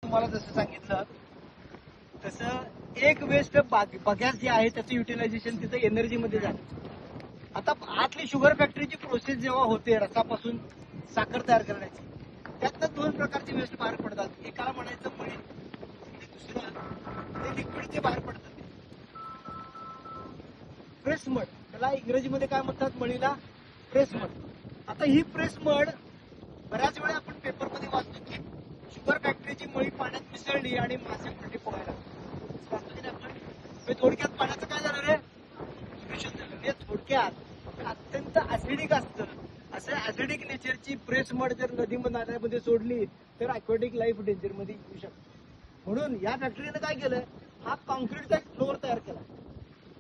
तुम्हाला जसं सांगितलं तसं एक वेस्ट बगॅस जे आहे त्याचं युटिलायझेशन तिथं एनर्जी मध्ये झालं. आता आतली शुगर फॅक्टरीची प्रोसेस जेव्हा होते रसापासून साखर तयार करण्याची, त्यातनं दोन प्रकारचे वेस्ट बाहेर पडतात. एकाला म्हणायचं मळी आणि दुसरं ते लिक्विडचे बाहेर पडतात प्रेस मड. त्याला इंग्रजीमध्ये काय म्हणतात मळीला? Press mud. आता ही प्रेस मड बऱ्याच वेळा आपण पेपरमध्ये वाचतो की शुगर फॅक्टरीची मळी पाण्यात मिसळली आणि मासे पडले पोहायला. वाचतो की नाही आपण? थोडक्यात पाण्याचं काय झालं रे? पोल्युशन झालं. म्हणजे थोडक्यात अत्यंत ऍसिडिक असतं. असं ऍसिडिक नेचरची प्रेस मड जर नदी नाल्यामध्ये सोडली तर अक्वॅटिक लाईफ डेंजर मध्ये येऊ शकते. म्हणून या फॅक्टरीने काय केलं, हा कॉन्क्रीटचा एक फ्लोअर तयार केला.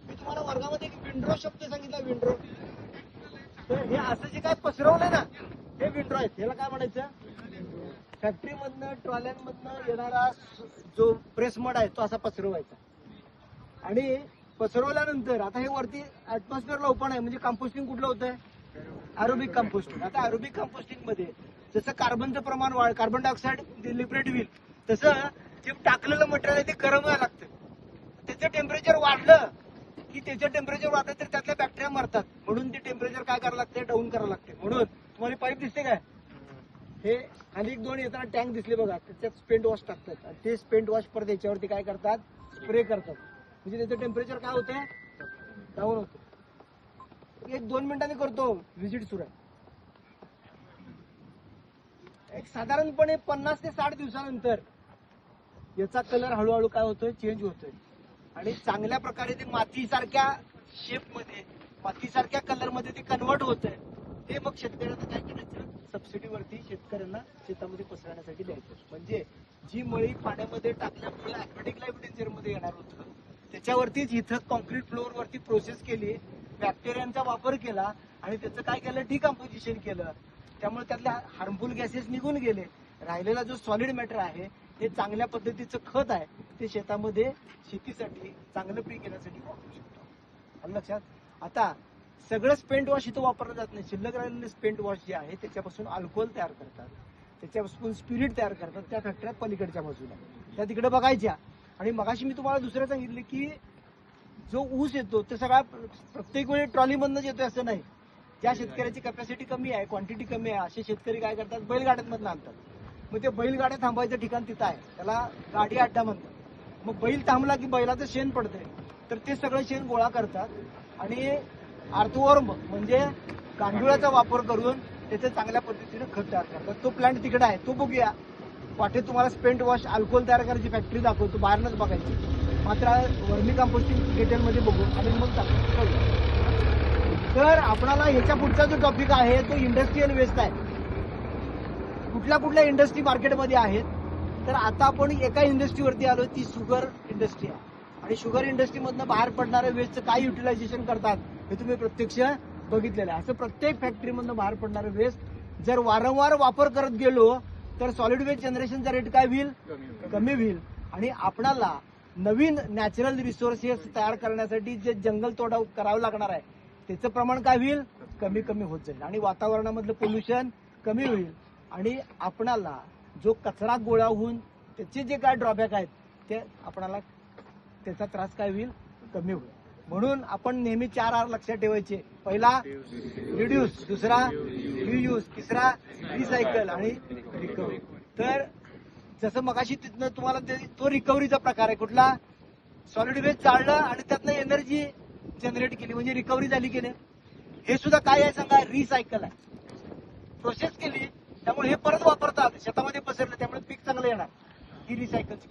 मी तुम्हाला वर्गामध्ये एक विंड्रो शब्द सांगितला, विंड्रो. तर हे असं जे काय पसरवलंय ना हे विंड्रो आहेत. ह्याला काय म्हणायचं? फॅक्टरीमधनं ट्रॉल्यांमधनं येणारा जो प्रेस मड आहे तो असा पसरवायचा आणि पसरवल्यानंतर आता हे वरती ऍटमॉस्फिअरला ओपन आहे म्हणजे कंपोस्टिंग कुठलं होतंय? Aerobic composting. आता एरोबिक कंपोस्टिंग मध्ये जसं कार्बनचं प्रमाण कार्बन डायऑक्साईड लिबरेट होईल तसं जे टाकलेलं मटेरियल आहे ते गरम व्हायला लागतं. त्याचं टेम्परेचर वाढलं की त्याचं टेम्परेचर वाढलं तर त्यातल्या बॅक्टेरिया मरतात. म्हणून ते टेम्परेचर काय करावं लागते? डाऊन करावं लागते. म्हणून तुम्हाला पाईप दिसते काय? हे खाली एक दोन येताना टँक दिसले बघा, त्याच्यात स्पेंट वॉश टाकतात आणि ते स्पेंट वॉश परत याच्यावरती काय करतात? स्प्रे करतात. म्हणजे त्याचं टेम्परेचर काय होतंय? डाऊन होतं. एक 2 मिनिटांनी करतो, व्हिजिट सुरू आहे. एक साधारणपणे 50 ते 60 दिवसानंतर याचा कलर हळूहळू काय होतोय? चेंज होतोय आणि चांगल्या प्रकारे ते मातीसारख्या शेपमध्ये, मातीसारख्या कलरमध्ये ते कन्वर्ट होतंय. ते मग शेतकऱ्यांना काय करायचं? सबसिडीवरती शेतकऱ्यांना शेतामध्ये पसरण्यासाठी द्यायचं. म्हणजे जी मळी पाण्यामध्ये टाकल्यामुळे अक्वॅटिक लाईफ डेंजर मध्ये येणार होतं त्याच्यावरतीच इथं कॉन्क्रीट फ्लोअर वरती प्रोसेस केली, बॅक्टेरियांचा वापर केला आणि त्याचं काय केलं? डिकम्पोजिशन केलं. त्यामुळे त्यातल्या हार्मफुल गॅसेस निघून गेले. राहिलेला जो सॉलिड मॅटर आहे हे चांगल्या पद्धतीचं खत आहे, ते शेतामध्ये शेतीसाठी चांगलं पीक येण्यासाठी वापरू शकतो. आलं लक्षात? आता सगळं स्पेंट वॉश इथं वापरलं जात नाही. शिल्लक राहिलेले स्पेंट वॉश जे आहे त्याच्यापासून अल्कोहोल तयार करतात, त्याच्यापासून स्पिरिट तयार करतात. त्या फॅक्टऱ्या पलीकडच्या बाजूला त्या तिकडे बघायच्या. आणि मगाशी मी तुम्हाला दुसरं सांगितलं की जो ऊस येतो ते सगळा प्रत्येक वेळी ट्रॉलीमधनच येतोय असं नाही. ज्या शेतकऱ्याची कॅपॅसिटी कमी आहे, क्वांटिटी कमी आहे, असे शेतकरी काय करतात? बैलगाड्यांमधनं आणतात. मग ते बैलगाड्या थांबायचं ठिकाण तिथं आहे, त्याला गाडी अड्डा म्हणतात. मग बैल थांबला की बैलाचं शेण पडतंय तर ते सगळं शेण गोळा करतात आणि अर्थवॉर्म म्हणजे गांडुळाचा वापर करून त्याचं चांगल्या पद्धतीने खत तयार करतात. तो प्लांट तिकडे आहे, तो बघूया. वाटेत तुम्हाला स्पेंट वॉश अल्कोहोल तयार करायची फॅक्टरी दाखवतो, बाहेरनच बघायची. मात्र वर्मी कंपोस्टिंग डिटेलमध्ये बघू आणि मग चालू. तर आपल्याला ह्याच्या पुढचा जो टॉपिक आहे तो इंडस्ट्रियल वेस्ट आहे. कुठल्या कुठल्या इंडस्ट्री मार्केटमध्ये आहेत? तर आता आपण एका इंडस्ट्रीवरती आलो, ती शुगर इंडस्ट्री आहे. आणि शुगर इंडस्ट्रीमधनं बाहेर पडणाऱ्या वेस्टचं काय युटिलायझेशन करतात हे तुम्ही प्रत्यक्ष बघितलेलं आहे. असं प्रत्येक फॅक्टरीमधनं बाहेर पडणारं वेस्ट जर वारंवार वापर करत गेलो तर सॉलिड वेस्ट जनरेशनचा रेट काय होईल? कमी होईल. आणि आपल्याला नवीन नॅचरल रिसोर्सेस तयार करण्यासाठी जे जंगल तोडा करावं लागणार आहे त्याचं प्रमाण काय होईल? कमी कमी होत जाईल आणि वातावरणामधलं पोल्युशन कमी होईल. आणि आपणाला जो कचरा गोळा होऊन त्याचे जे काय ड्रॉबॅक आहेत ते आपणाला त्याचा त्रास काय होईल? कमी होईल. म्हणून आपण नेहमी 4 R लक्षात ठेवायचे. पहिला रिड्यूस, दुसरा रियूज, तिसरा रिसायकल आणि रिकव्हरी. तर जसं मगाशी तिथनं तुम्हाला तो रिकव्हरीचा प्रकार आहे. कुठला? सॉलिड वेस्ट जाळलं आणि त्यातनं एनर्जी जनरेट केली म्हणजे रिकव्हरी झाली की नाही. हे सुद्धा काय आहे सांगा? रिसायकल आहे. प्रोसेस केली त्यामुळे हे परत वापरतात, शेतामध्ये पसरलं त्यामुळे पीक चांगलं येणार. ही रिसायकलची